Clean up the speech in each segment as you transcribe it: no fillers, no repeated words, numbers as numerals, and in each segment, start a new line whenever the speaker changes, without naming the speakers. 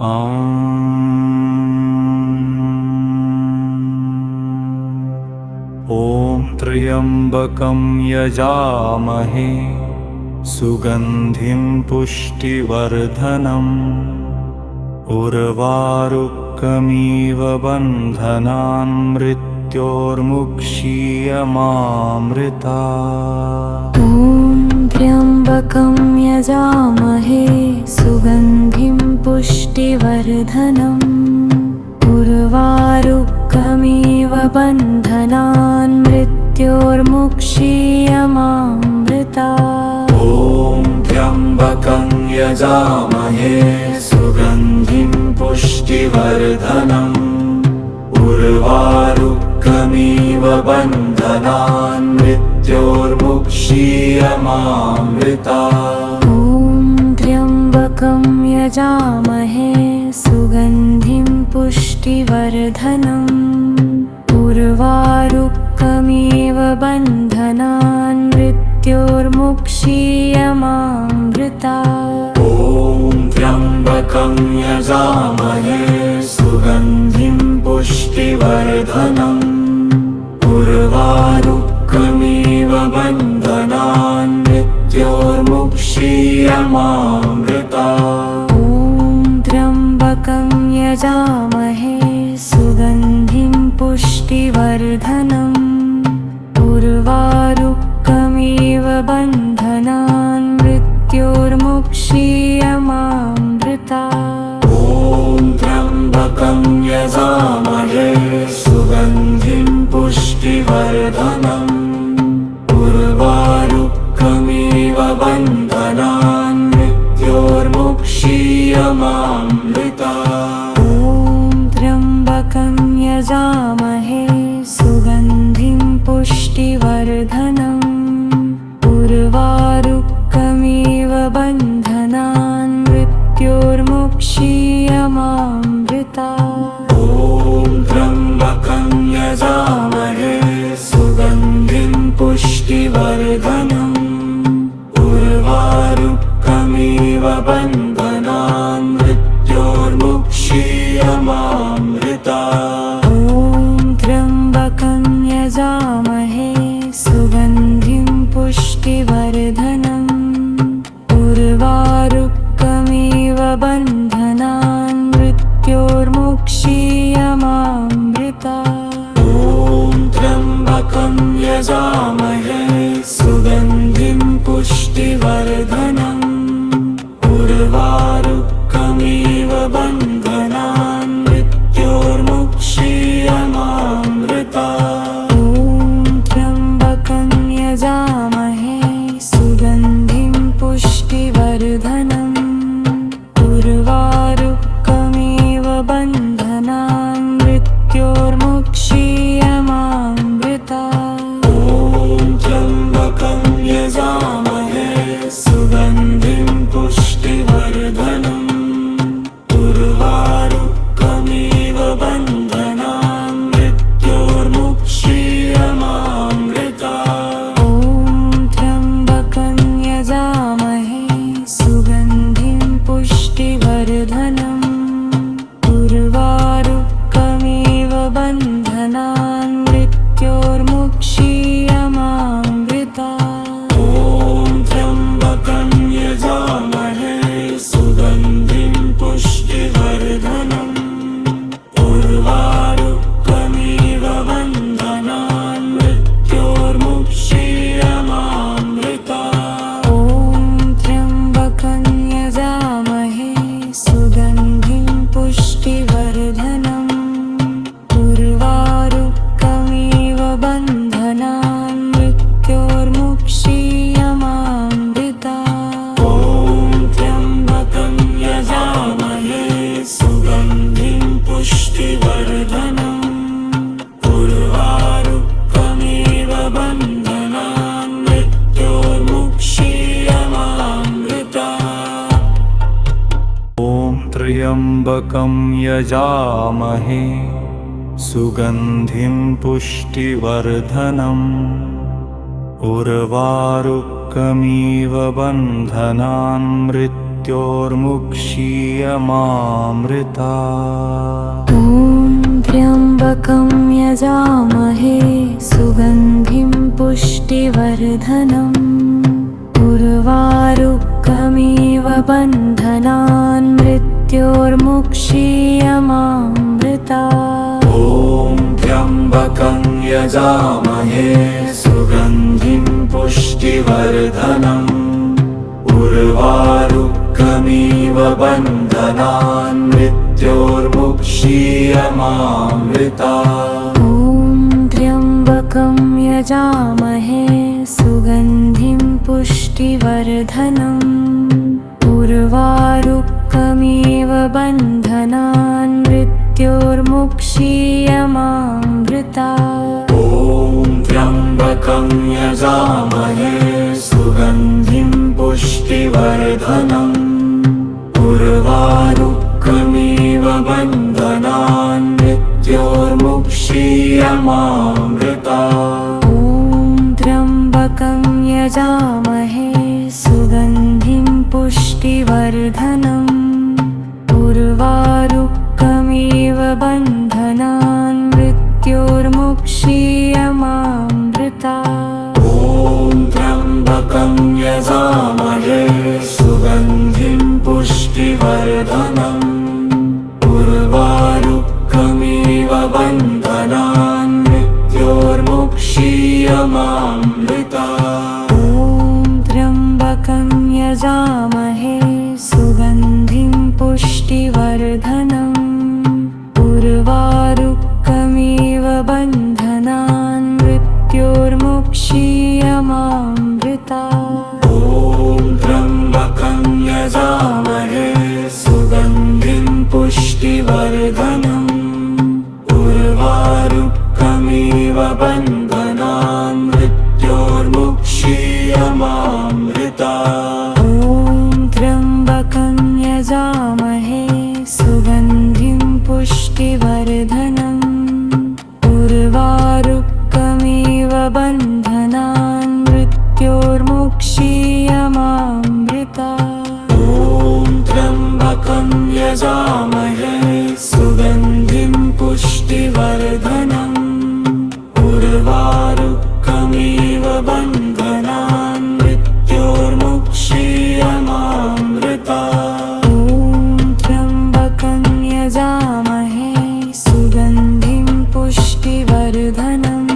ॐ त्र्यम्बकं यजामहे सुगन्धिं पुष्टिवर्धनम् उर्वारुकमिव बन्धनान् मृत्योर्मुक्षीयमामृतात्।
ॐ त्र्यम्बकं यजामहे सुगन्धिं पुष्टिवर्धनम् उर्वारुकमिव बन्धनान् मृत्योर्मुक्षीयमामृतात्।
ॐ त्र्यम्बकं यजामहे सुगन्धिं पुष्टिवर्धनम् उर्वारुकमिव बन्धनान् मृत्योर्मुक्षीयमामृतात्।
ॐ त्र्यम्बकं यजामहे सुगन्धिं पुष्टिवर्धनम् उर्वारुकमिव बन्धनान् मृत्योर्मुक्षीयमामृतात्।
ॐ त्र्यम्बकं यजामहे सुगन्धिं पुष्टिवर्धनम् उर्वारुकमिव बन्धनान् मृत्योर्मुक्षीयमामृतात्।
ॐ त्र्यम्बकं यजामहे सुगन्धिं पुष्टिवर्धनम् उर्वारुकमिव बन्धनान् मृत्योर्मुक्षीयमामृतात्।
ॐ त्र्यम्बकं यजामहे सुगन्धिं पुष्टिवर्धनम् उर्वारुकमिव बन्धनान् मृत्योर्मुक्षीयमामृतात्।
ॐ त्र्यम्बकं यजामहे सुगन्धिं पुष्टिवर्धनम् उर्वारुकमिव बन्धनान् मृत्योर्मुक्षीयमामृतात्।
ॐ त्र्यम्बकं यजामहे सुगन्धिं पुष्टिवर्धनम् उर्वारुकमिव बन्धनान् मृत्योर्मुक्षीयमामृतात्।
ॐ त्र्यम्बकं यजामहे सुगन्धिं पुष्टिवर्धनम् उर्वारुकमिव बन्धनान् मृत्योर्मुक्षीयमामृतात्।
ॐ त्र्यम्बकं यजामहे सुगन्धिं पुष्टिवर्धनम् उर्वारुकमिव बन्धनान् मृत्योर्मुक्षीयमामृतात्।
ॐ त्र्यम्बकं यजामहे सुगन्धिं पुष्टिवर्धनम् उर्वारुकमिव बन्धनान् मृत्योर्मुक्षीयमामृतात्।
ॐ त्र्यम्बकं यजामहे सुगन्धिं पुष्टिवर्धनम् उर्वारुकमिव बन्धनान् मृत्योर्मुक्षीयमामृतात्।
ॐ त्र्यम्बकं यजामहे सुगन्धिं पुष्टिवर्धनम् उर्वारुकमिव बन्धनान् मृत्योर्मुक्षीयमामृतात्।
ॐ त्र्यम्बकं यजामहे सुगन्धिं पुष्टिवर्धनम् उर्वारुकमिव बन्धनान् मृत्योर्मुक्षीयमामृतात्।
ॐ त्र्यम्बकं यजामहे सुगन्धिं पुष्टिवर्धनम् उर्वारुकमिव बन्धनान् मृत्योर्मुक्षीयमामृतात्।
ॐ त्र्यम्बकं यजामहे सुगन्धिं पुष्टिवर्धनम् उर्वारुकमिव बन्धनान् मृत्योर्मुक्षीयमामृतात्। ॐ त्र्यम्बकं यजामहे सुगन्धिं पुष्टिवर्धनम् उर्वारुकमिव बन्धनान् मृत्योर्मुक्षीयमामृतात्। मृत्योर्मुक्षीयमामृता।
ॐ त्र्यम्बकं यजामहे सुगन्धिं पुष्टिवर्धनम् उर्वारुकमिव बन्धनान् मृत्योर्मुक्षीयमामृता।
ॐ त्र्यम्बकं यजामहे सुगन्धिं पुष्टिवर्धनम् उर्वारुकमिव बन्धनान् मृत्योर्मुक्षीयमामृता।
ॐ त्र्यम्बकं यजामहे सुगन्धिं पुष्टिवर्धनम् उर्वारुकमिव बन्धनान् मृत्योर्मुक्षीयमामृता।
ॐ त्र्यम्बकं यजामहे सुगन्धिं पुष्टिवर्धनम् उर्वारुकमिव बन्धनान् मृत्योर्मुक्षीयमामृता।
ॐ त्र्यम्बकं यजामहे सुगन्धिं पुष्टिवर्धनम् उर्वारुकमिव बन्धनान् मृत्योर्मुक्षीयमामृता।
ॐ त्र्यम्बकं यजामहे सुगन्धिं पुष्टिवर्धनम् उर्वारुकमिव बन्धनान् मृत्योर्मुक्षीयमामृता।
ॐ त्र्यम्बकं यजामहे सुगन्धिं पुष्टिवर्धनम् उर्वारुकमिव बन्धनान् मृत्योर्मुक्षीयमामृता।
ॐ त्र्यम्बकं यजामहे सुगन्धिं पुष्टिवर्धनम् उर्वारुकमिव बन्धनान् मृत्योर्मुक्षीयमामृता।
ॐ त्र्यम्बकं यजामहे सुगन्धिं पुष्टिवर्धनम् उर्वारुकमिव बन्धनान् मृत्योर्मुक्षीयमामृता।
ॐ त्र्यम्बकं यजामहे सुगन्धिं पुष्टिवर्धनम् उर्वारुकमिव बन्धनान् मृत्योर्मुक्षीयमामृता।
ॐ त्र्यम्बकं यजामहे सुगन्धिं पुष्टिवर्धनम्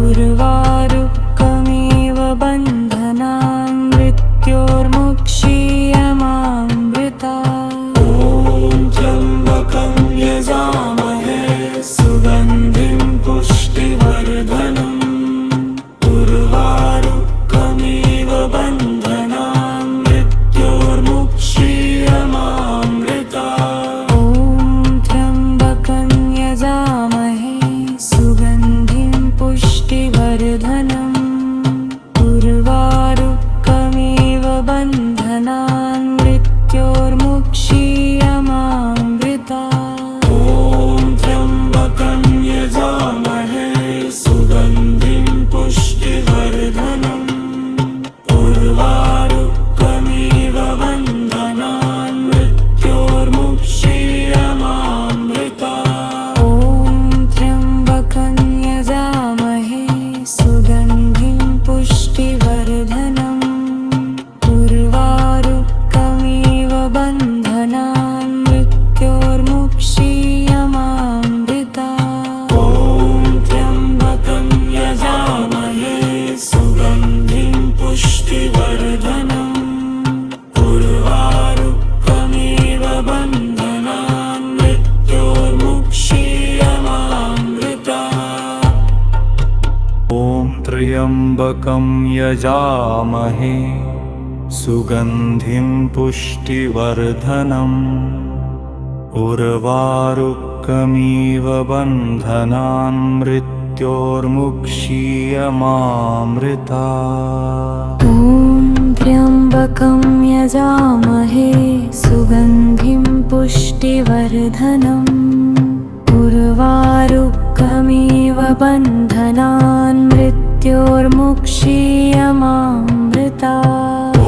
उर्वारुकमिव बन्धनान् मृत्योर्मुक्षीयमामृता।
ॐ त्र्यम्बकं यजामहे सुगन्धिं पुष्टिवर्धनम् उर्वारुकमिव बन्धनान् मृत्योर्मुक्षीयमामृता।
ॐ त्र्यम्बकं यजामहे सुगन्धिं पुष्टिवर्धनम् उर्वारुकमिव बन्धनान् मृत्योर्मुक्षीयमामृता।
ॐ त्र्यम्बकं यजामहे सुगन्धिं पुष्टिवर्धनम् उर्वारुकमिव बन्धनान् मृत्योर्मुक्षीयमामृता।
ॐ त्र्यम्बकं यजामहे सुगन्धिं पुष्टिवर्धनम् उर्वारुकमिव बन्धनान् मृत्योर्मुक्षीयमामृता।
ॐ त्र्यम्बकं यजामहे सुगन्धिं पुष्टिवर्धनम् उर्वारुकमिव बन्धनान् मृत्योर्मुक्षीयमामृता। ॐ त्र्यम्बकं यजामहे सुगन्धिं पुष्टिवर्धनम् उर्वारुकमिव बन्धनान् मृत्योर्मुक्षीयमामृता।
ॐ त्र्यम्बकं यजामहे सुगन्धिं पुष्टिवर्धनम् उर्वारुकमिव बन्धनान् मृत्योर्मुक्षीयमामृता।
ॐ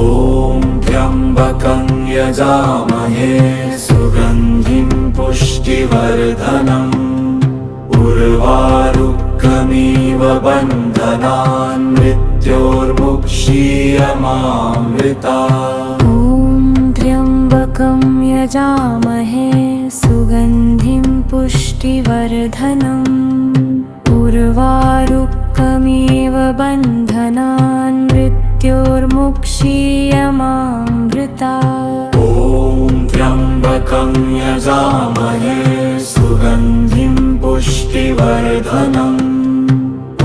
त्र्यम्बकं यजामहे सुगन्धिं पुष्टिवर्धनम् उर्वारुकमिव बन्धनान् मृत्योर्मुक्षीयमामृतात्।
ॐ त्र्यम्बकं यजामहे सुगन्धिं पुष्टिवर्धनम् उर्वारुकमिव बन्धनान् मृत्योर्मुक्षीयमामृतात्।
ॐ त्र्यम्बकं यजामहे सुगन्धिं पुष्टिवर्धनम्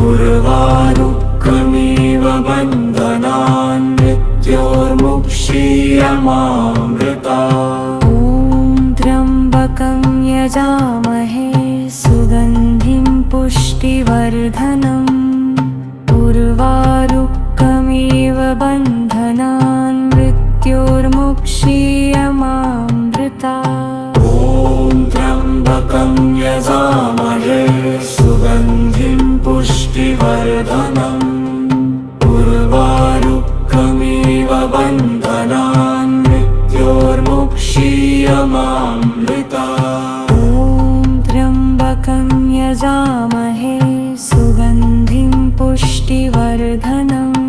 उर्वारुकमिव बन्धनान् मृत्योर्मुक्षीयमामृतात्।
ॐ त्र्यम्बकं यजामहे सुगन्धिं पुष्टिवर्धनम् उर्वारुकमिव बन्धनान् मृत्योर्मुक्षीयमामृतात्।
ॐ त्र्यम्बकं यजामहे सुगन्धिं पुष्टिवर्धनम् उर्वारुकमिव बन्धनान् मृत्योर्मुक्षीयमामृतात्।
ॐ त्र्यम्बकं यजामहे सुगन्धिं पुष्टिवर्धनम्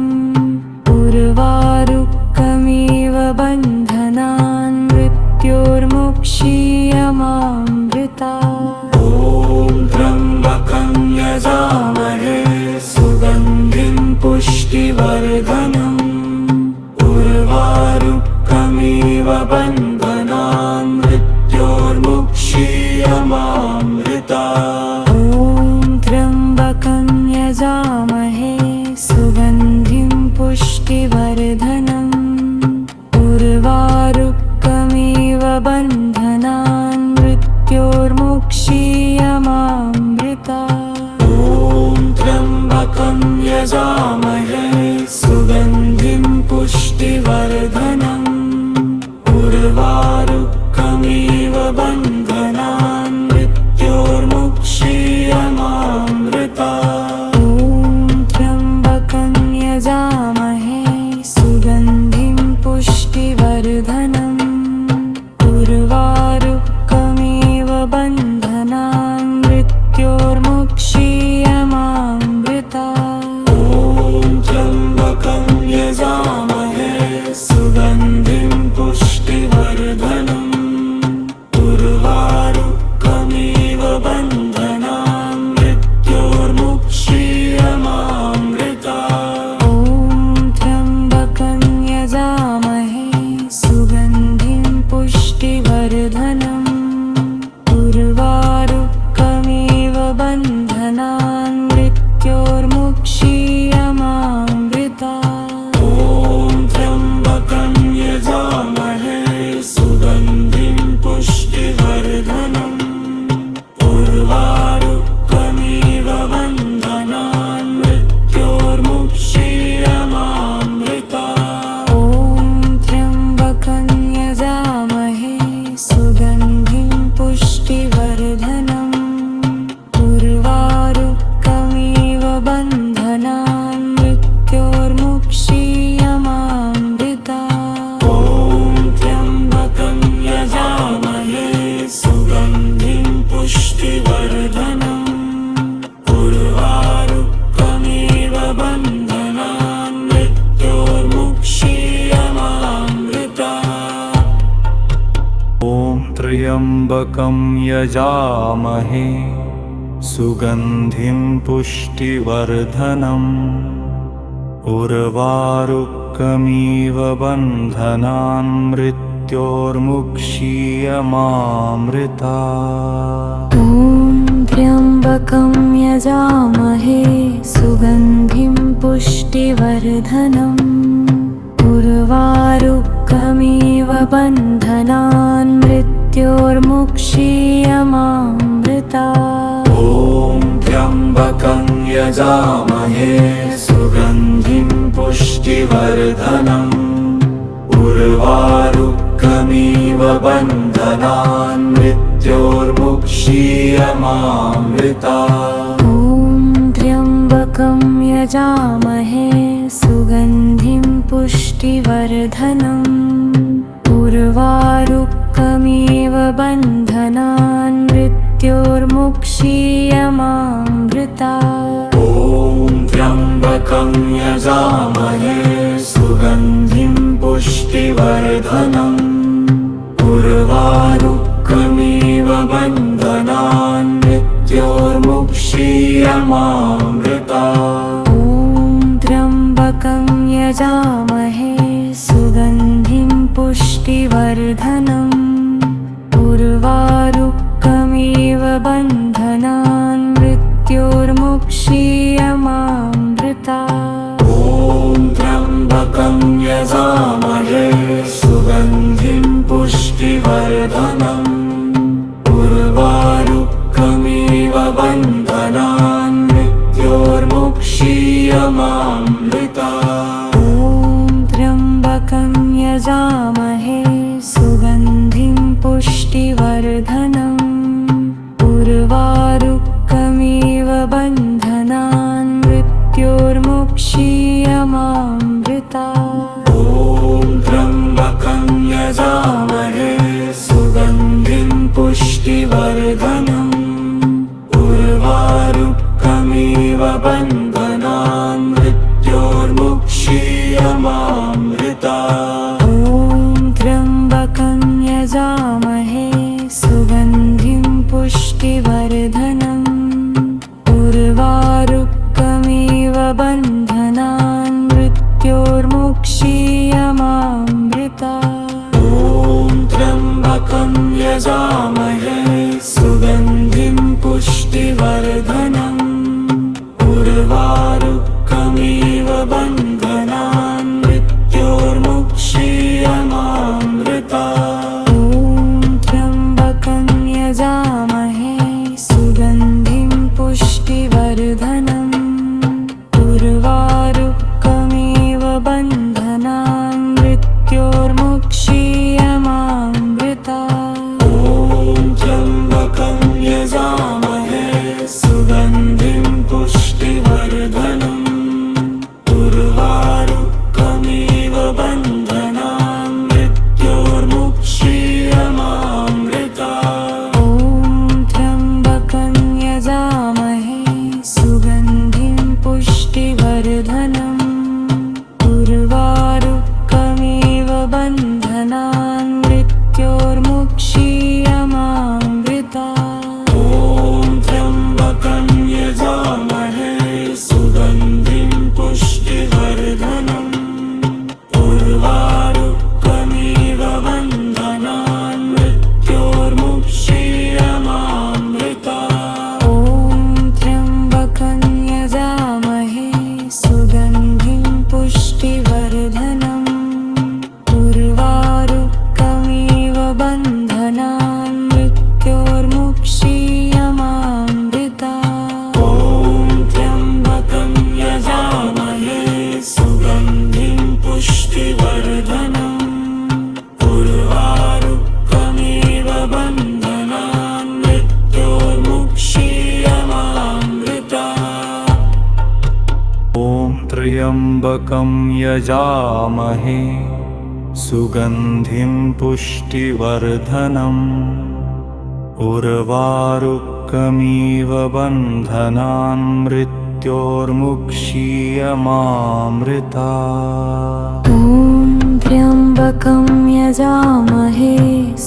उर्वारुकमिव बन्धनान् मृत्योर्मुक्षीयमामृतात्।
ॐ त्र्यम्बकं यजामहे सुगन्धिं पुष्टिवर्धनम् उर्वारुकमिव बन्धनान् मृत्योर्मुक्षीयमामृतात्।
ॐ त्र्यम्बकं यजामहे सुगन्धिं पुष्टिवर्धनम् उर्वारुकमिव बन्धनान् मृत्योर्मुक्षीयमामृतात्।
ॐ त्र्यम्बकं यजामहे सुगन्धिं पुष्टिवर्धनम् उर्वारुकमिव बन्धनान् मृत्योर्मुक्षीयमामृतात्।
ॐ त्र्यम्बकं यजामहे सुगन्धिं पुष्टिवर्धनम् उर्वारुकमिव बन्धनान् मृत्योर्मुक्षीयमामृतात्।
ॐ त्र्यम्बकं यजामहे सुगन्धिं पुष्टिवर्धनम् उर्वारुकमिव बन्धनान् मृत्योर्मुक्षीयमामृतात्।
ॐ त्र्यम्बकं यजामहे सुगन्धिं पुष्टिवर्धनम् उर्वारुकमिव बन्धनान् मृत्योर्मुक्षीयमामृतात्।
ॐ त्र्यम्बकं यजामहे सुगन्धिं पुष्टिवर्धनम् उर्वारुकमिव बन्धनान् मृत्योर्मुक्षीयमामृतात्।
ॐ त्र्यम्बकं यजामहे सुगन्धिं पुष्टिवर्धनम् उर्वारुकमिव बन्धनान् मृत्योर्मुक्षीयमामृतात्।
ॐ त्र्यम्बकं यजामहे सुगन्धिं पुष्टिवर्धनम् उर्वारुकमिव बन्धनान् मृत्योर्मुक्षीयमामृतात्। ॐ त्र्यम्बकं यजामहे सुगन्धिं पुष्टिवर्धनम् उर्वारुकमिव बन्धनान् मृत्योर्मुक्षीयमामृतात्।
ॐ त्र्यम्बकं यजामहे सुगन्धिं पुष्टिवर्धनम् उर्वारुकमिव बन्धनान् मृत्योर्मुक्षीयमामृतात्।
ॐ त्र्यम्बकं यजामहे सुगन्धिं पुष्टिवर्धनम् उर्वारुकमिव बन्धनान् मृत्योर्मुक्षीयमामृतात्।
ॐ त्र्यम्बकं यजामहे सुगन्धिं पुष्टिवर्धनम् पुष्टिवर्धनम् उर्वारुकमिव बन्धनान् मृत्योर्मुक्षीयमामृता
ॐ त्र्यम्बकं यजामहे सुगन्धिं पुष्टिवर्धनम् उर्वारुकमिव बन्धनान् मृत्योर्मुक्षीयमामृता
ॐ त्र्यम्बकं यजामहे सुगन्धिं पुष्टिवर्धनम् उर्वारुकमिव बन्धनान् मृत्योर्मुक्षीयमामृता
ॐ त्र्यम्बकं यजामहे सुगन्धिं पुष्टिवर्धनम् उर्वारुकमिव बन्धनान् मृत्योर्मुक्षीयमामृता
ॐ त्र्यम्बकं यजामहे सुगन्धिं पुष्टिवर्धनम् उर्वारुकमिव बन्धनान् मृत्योर्मुक्षीयमामृता
ॐ त्र्यम्बकं यजामहे सुगन्धिं पुष्टिवर्धनम् उर्वारुकमिव बन्धनान् मृत्योर्मुक्षीयमामृता
ॐ त्र्यम्बकं यजामहे सुगन्धिं पुष्टिवर्धनम् उर्वारुकमिव बन्धनान् मृत्योर्मुक्षीयमामृता
ॐ त्र्यम्बकं यजामहे सुगन्धिं पुष्टिवर्धनम् उर्वारुकमिव बन्धनान् मृत्योर्मुक्षीयमामृता
ॐ त्र्यम्बकं यजामहे सुगन्धिं पुष्टिवर्धनम् उर्वारुकमिव बन्धनान् मृत्योर्मुक्षीयमामृता
ॐ त्र्यम्बकं यजामहे सुगन्धिं पुष्टिवर्धनम् उर्वारुकमिव बन्धनान् मृत्योर्मुक्षीयमामृता
ॐ त्र्यम्बकं यजामहे सुगन्धिं पुष्टिवर्धनम् उर्वारुकमिव बन्धनान् मृत्योर्मुक्षीयमामृता
ॐ त्र्यम्बकं यजामहे सुगन्धिं पुष्टिवर्धनम् उर्वारुकमिव बन्धनान् मृत्योर्मुक्षीयमामृता
ॐ त्र्यम्बकं यजामहे सुगन्धिं पुष्टिवर्धनम् उर्वारुकमिव बन्धनान् मृत्योर्मुक्षीयमामृता
ॐ त्र्यम्बकं यजामहे सुगन्धिं पुष्टिवर्धनम् उर्वारुकमिव बन्धनान् मृत्योर्मुक्षीयमामृता ॐ त्र्यम्बकं यजामहे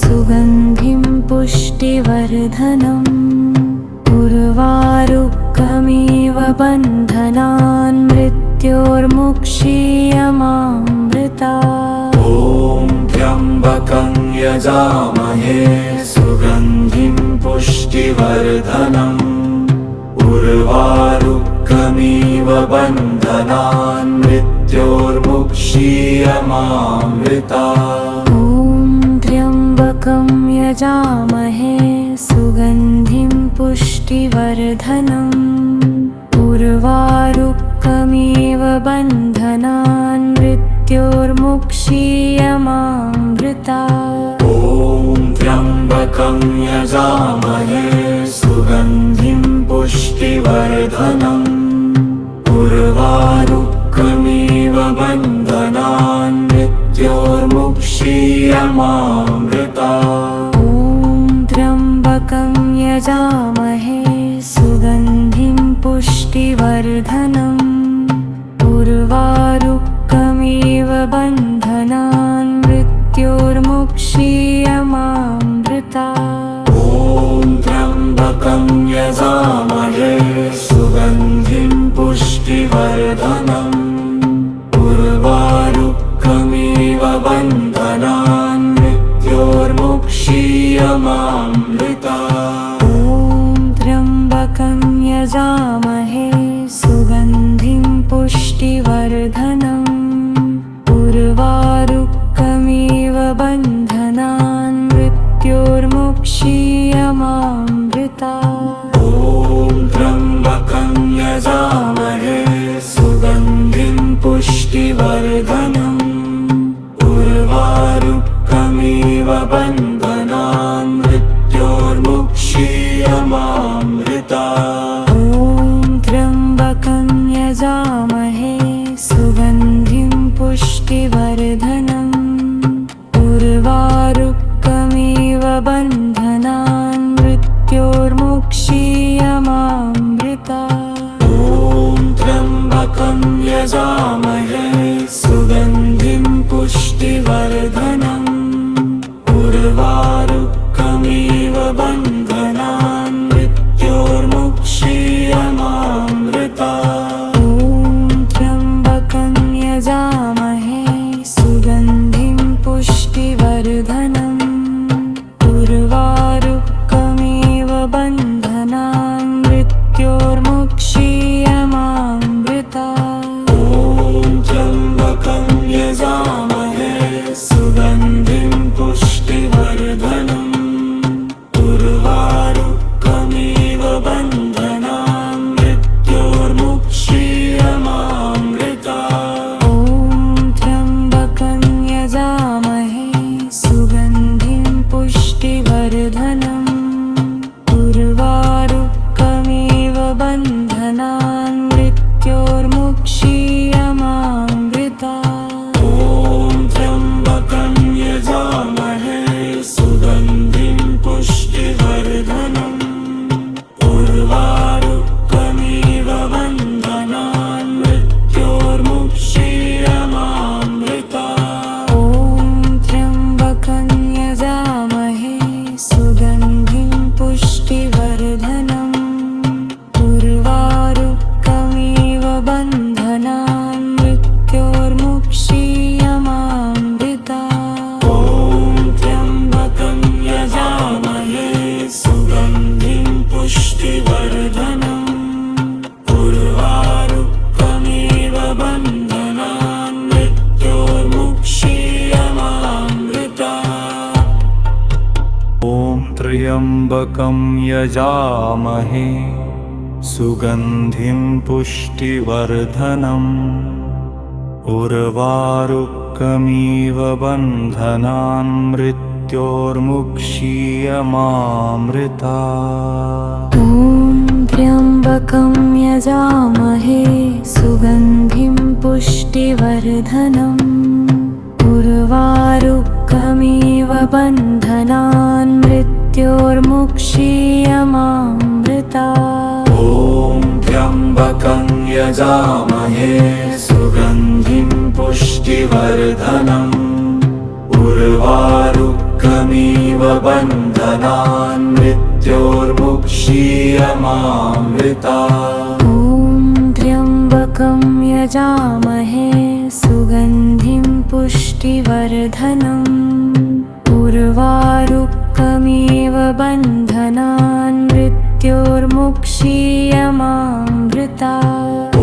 सुगन्धिं पुष्टिवर्धनम् उर्वारुकमिव बन्धनान् मृत्योर्मुक्षीयमामृता
ॐ त्र्यम्बकं यजामहे सुगन्धिं पुष्टिवर्धनम् उर्वारुकमिव बन्धनान् मृत्योर्मुक्षीयमामृता
ॐ त्र्यम्बकं यजामहे सुगन्धिं पुष्टिवर्धनम् उर्वारुकमिव बन्धनान् मृत्योर्मुक्षीयमामृता
ॐ त्र्यम्बकं यजामहे सुगन्धिं पुष्टिवर्धनम् उर्वारुकमिव बन्धनान् मृत्योर्मुक्षीयमामृता
ॐ त्र्यम्बकं यजामहे सुगन्धिं पुष्टिवर्धनम् उर्वारुकमिव बन्धनान्
त्र्यम्बकं यजामहे सुगन्धिं पुष्टिवर्धनम् उर्वारुकमिव बन्धनान् मृत्योर्मुक्षीयमामृतात्।
ॐ त्र्यम्बकं यजामहे सुगन्धिं पुष्टिवर्धनम् उर्वारुकमिव बन्धनान् मृत्योर्मुक्षीयमामृतात्।
ॐ त्र्यम्बकं यजामहे सुगन्धिं पुष्टिवर्धनम् उर्वारुकमिव बन्धनान् मृत्योर्मुक्षीयमामृतात्।
ॐ त्र्यम्बकं यजामहे सुगन्धिं पुष्टिवर्धनम् उर्वारुकमिव बन्धनान् मृत्योर्मुक्षीयमामृतात्।
ॐ त्र्यम्बकं यजामहे सुगन्धिं पुष्टिवर्धनम् उर्वारुकमिव बन्धनान् मृत्योर्मुक्षीयमामृतात्।
ॐ त्र्यम्बकं यजामहे सुगन्धिं पुष्टिवर्धनम् उर्वारुकमिव बन्धनान् मृत्योर्मुक्षीयमामृतात्।
ॐ त्र्यम्बकं यजामहे सुगन्धिं पुष्टिवर्धनम् उर्वारुकमिव बन्धनान् मृत्योर्मुक्षीयमामृतात्।
ॐ त्र्यम्बकं यजामहे सुगन्धिं पुष्टिवर्धनम् उर्वारुकमिव बन्धनान् मृत्योर्मुक्षीयमामृतात्।
ॐ त्र्यम्बकं यजामहे सुगन्धिं पुष्टिवर्धनम् उर्वारुकमिव बन्धनान् मृत्योर्मुक्षीयमामृतात्।
ॐ त्र्यम्बकं यजामहे सुगन्धिं पुष्टिवर्धनम् उर्वारुकमिव बन्धनान् मृत्योर्मुक्षीयमामृतात्।
ॐ त्र्यम्बकं यजामहे सुगन्धिं पुष्टिवर्धनम् उर्वारुकमिव बन्धनान् मृत्योर्मुक्षीयमामृतात्।
ॐ त्र्यम्बकं यजामहे सुगन्धिं पुष्टिवर्धनम् उर्वारुकमिव बन्धनान् मृत्योर्मुक्षीयमामृतात्। ॐ त्र्यम्बकं यजामहे सुगन्धिं पुष्टिवर्धनम् उर्वारुकमिव बन्धनान् मृत्योर्मुक्षीयमामृतात्।
ॐ त्र्यम्बकं यजामहे सुगन्धिं पुष्टिवर्धनम् उर्वारुकमिव बन्धनान् मृत्योर्मुक्षीयमामृतात्।
ॐ त्र्यम्बकं यजामहे सुगन्धिं पुष्टिवर्धनम् उर्वारुकमिव बन्धनान् मृत्योर्मुक्षीयमामृतात्।
ॐ त्र्यम्बकं यजामहे सुगन्धिं पुष्टिवर्धनम् उर्वारुकमिव बन्धनान् मृत्योर्मुक्षीयमामृतात्।
ॐ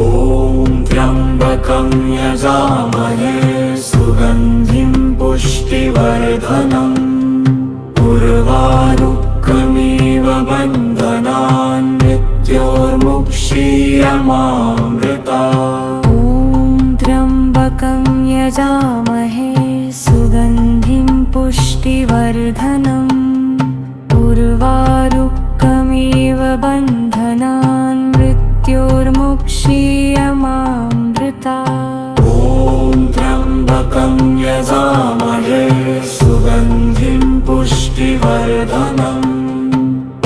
त्र्यम्बकं यजामहे सुगन्धिं पुष्टिवर्धनम् उर्वारुकमिव बन्धनान् मृत्योर्मुक्षीयमामृतात्।
ॐ त्र्यम्बकं यजामहे सुगन्धिं पुष्टिवर्धनम् उर्वारुकमिव बन्धनान् मृत्योर्मुक्षीयमामृतात्।
ॐ त्र्यम्बकं यजामहे सुगन्धिं सुगन्धिं पुष्टिवर्धनम्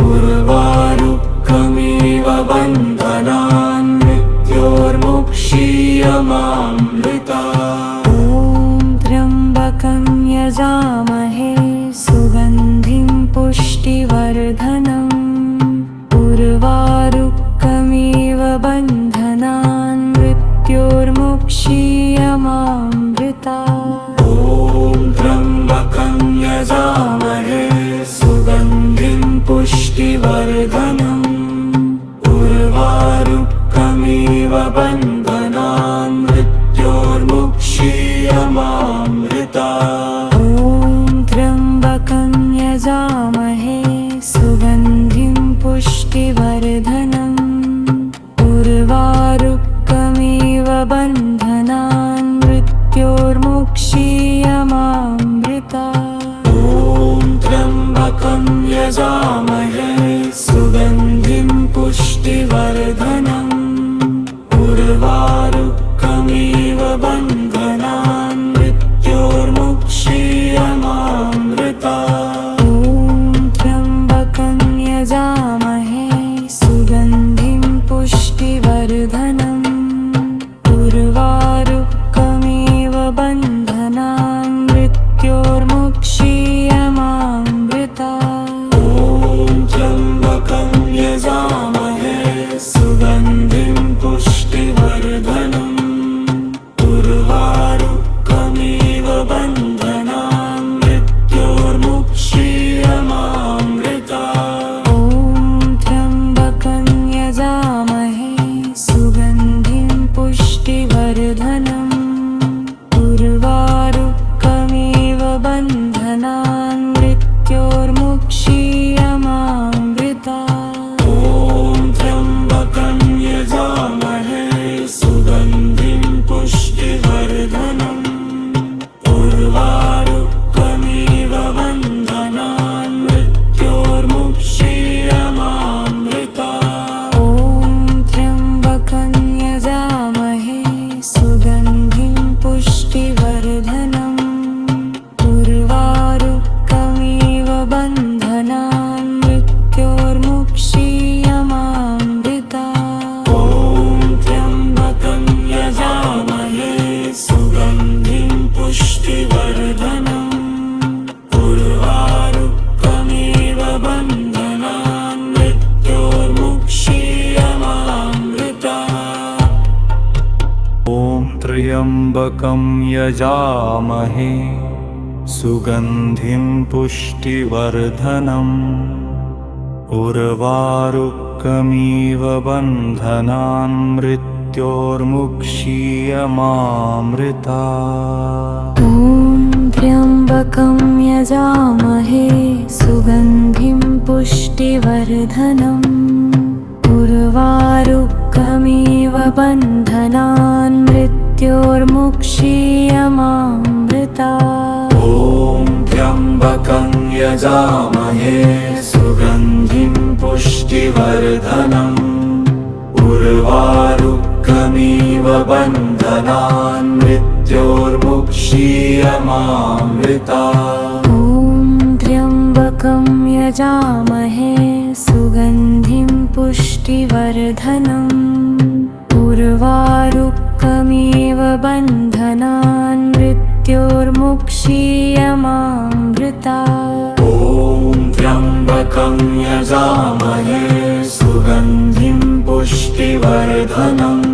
उर्वारुकमिव बन्धनान् मृत्योर्मुक्षीयमामृता
ॐ त्र्यम्बकं यजामहे सुगन्धिं पुष्टिवर्धनम् उर्वारुकमिव बन्धनान् मृत्योर्मुक्षीयमामृता
ॐ त्र्यम्बकं यजामहे सुगन्धिं पुष्टिवर्धनम् उर्वारुकमिव बन्धनान् मृत्योर्मुक्षीयमामृता
ॐ त्र्यम्बकं यजामहे सुगन्धिं पुष्टिवर्धनम् उर्वारुकमिव बन्धनान् मृत्योर्मुक्षीयमामृता
ॐ त्र्यम्बकं यजामहे सुगन्धिं पुष्टिवर्धनम् उर्वारुकमिव बन्धनान् मृत्योर्मुक्षीयमामृता
ॐ त्र्यम्बकं यजामहे सुगन्धिं पुष्टिवर्धनम् उर्वारुकमिव बन्धनान् मृत्योर्मुक्षीयमामृता
ॐ त्र्यम्बकं यजामहे सुगन्धिं पुष्टिवर्धनम् उर्वारुकमिव बन्धनान् मृत्योर्मुक्षीयमामृता
ॐ त्र्यम्बकं यजामहे सुगन्धिं पुष्टिवर्धनम् उर्वारुकमिव बन्धनान् मृत्योर्मुक्षीयमामृता
ॐ त्र्यम्बकं यजामहे सुगन्धिं पुष्टिवर्धनम् उर्वारुकमिव बन्धनान् मृत्योर्मुक्षीयमामृता
ॐ त्र्यम्बकं यजामहे सुगन्धिं पुष्टिवर्धनम् उर्वारुकमिव बन्धनान् मृत्योर्मुक्षीयमामृता
ॐ त्र्यम्बकं यजामहे सुगन्धिं पुष्टिवर्धनम् उर्वारुकमिव बन्धनान् मृत्योर्मुक्षीयमामृता ॐ त्र्यम्बकं यजामहे सुगन्धिं पुष्टिवर्धनम् उर्वारुकमिव बन्धनान् मृत्योर्मुक्षीयमामृता
ॐ त्र्यम्बकं यजामहे सुगन्धिं पुष्टिवर्धनम् उर्वारुकमिव बन्धनान् मृत्योर्मुक्षीयमामृता
ॐ त्र्यम्बकं यजामहे सुगन्धिं पुष्टिवर्धनम् उर्वारुकमिव बन्धनान् मृत्योर्मुक्षीयमामृता
ॐ त्र्यम्बकं यजामहे सुगन्धिं पुष्टिवर्धनम्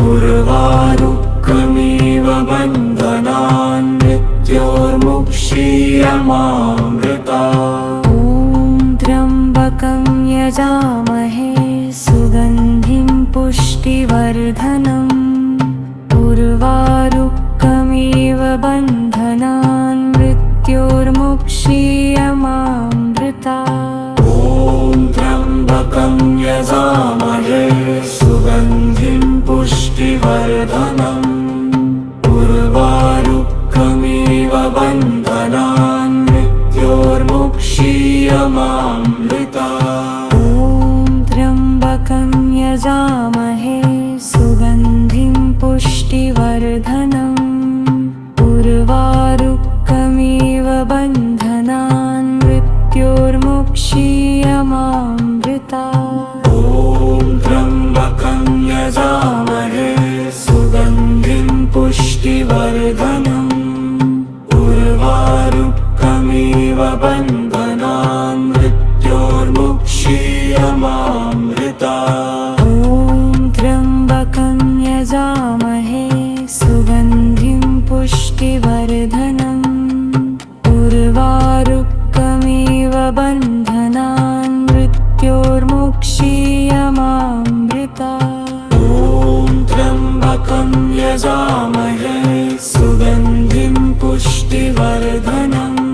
उर्वारुकमिव बन्धनान् मृत्योर्मुक्षीयमामृता
ॐ त्र्यम्बकं यजामहे सुगन्धिं पुष्टिवर्धनम् उर्वारुकमिव बन्धनान् मृत्योर्मुक्षीयमामृता
ॐ त्र्यम्बकं यजामहे सुगन्धिं पुष्टिवर्धनम् उर्वारुकमिव बन्धनान् मृत्योर्मुक्षीयमामृता
ॐ त्र्यम्बकं यजामहे सुगन्धिं पुष्टिवर्धनम् उर्वारुकमिव बन्धनान् मृत्योर्मुक्षीयमामृता
ॐ त्र्यम्बकं यजामहे सुगन्धिं पुष्टिवर्धनम् उर्वारुकमिव
यजामहे सुगन्धिं पुष्टिवर्धनम्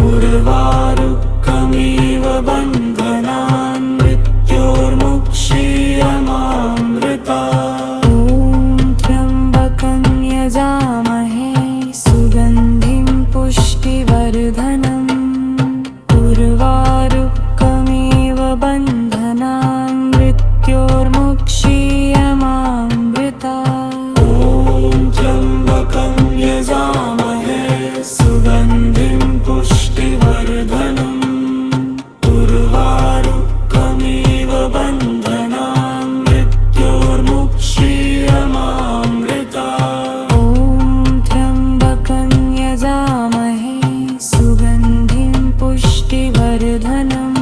उर्वारुकमिव बन्धनान् मृत्योर्मुक्षीयमामृतात्।
ॐ त्र्यम्बकं यजामहे सुगन्धिं पुष्टिवर्धनम् उर्वारुकमिव बन्धनान् मृत्योर्मुक्षीयमामृतात्।
ॐ त्र्यम्बकं यजामहे सुगन्धिं पुष्टिवर्धनम् उर्वारुकमिव बन्धनान् मृत्योर्मुक्षीयमामृतात्।
ॐ त्र्यम्बकं यजामहे सुगन्धिं पुष्टिवर्धनम्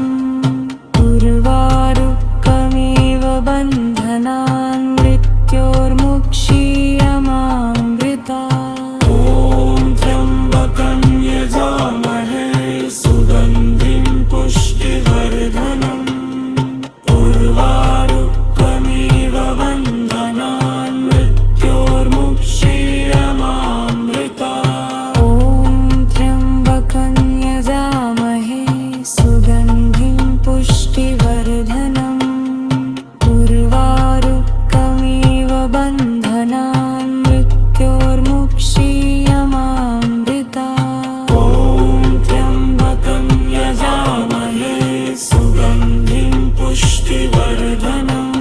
उर्वारुकमिव बन्धनान् मृत्योर्मुक्षीयमामृतात्।
ॐ त्र्यम्बकं यजामहे सुगन्धिं पुष्टिवर्धनम् उर्वारुकमिव बन्धनान् मृत्योर्मुक्षीयमामृतात्।
ॐ त्र्यम्बकं यजामहे सुगन्धिं पुष्टिवर्धनम् उर्वारुकमिव बन्धनान् मृत्योर्मुक्षीयमामृतात्।
ॐ त्र्यम्बकं यजामहे सुगन्धिं पुष्टिवर्धनम्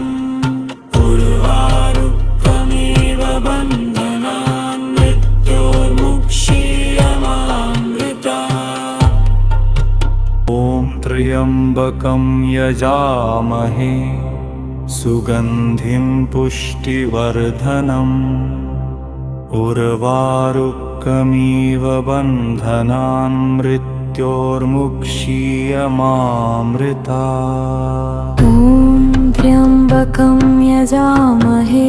उर्वारुकमिव बन्धनान् मृत्योर्मुक्षीयमामृतात्। ॐ त्र्यम्बकं यजामहे सुगन्धिं पुष्टिवर्धनम् उर्वारुकमिव बन्धनान् मृत्योर्मुक्षीयमामृतात्।
ॐ त्र्यम्बकं यजामहे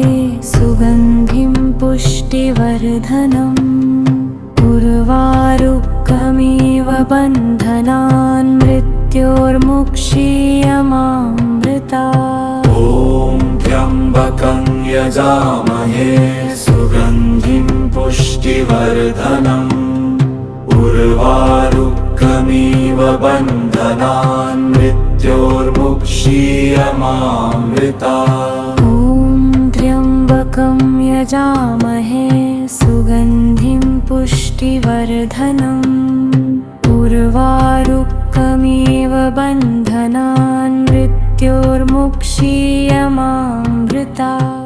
सुगन्धिं पुष्टिवर्धनम् उर्वारुकमिव बन्धनान् मृत्योर्मुक्षीयमामृतात्।
ॐ त्र्यम्बकं यजामहे सुगन्धिं पुष्टिवर्धनम् उर्वारुकमिव बन्धनान् मृत्योर्मुक्षीयमामृतात्।
ॐ त्र्यम्बकं यजामहे सुगन्धिं पुष्टिवर्धनम् उर्वारुकमिव बन्धनान् मृत्योर्मुक्षीयमामृतात्।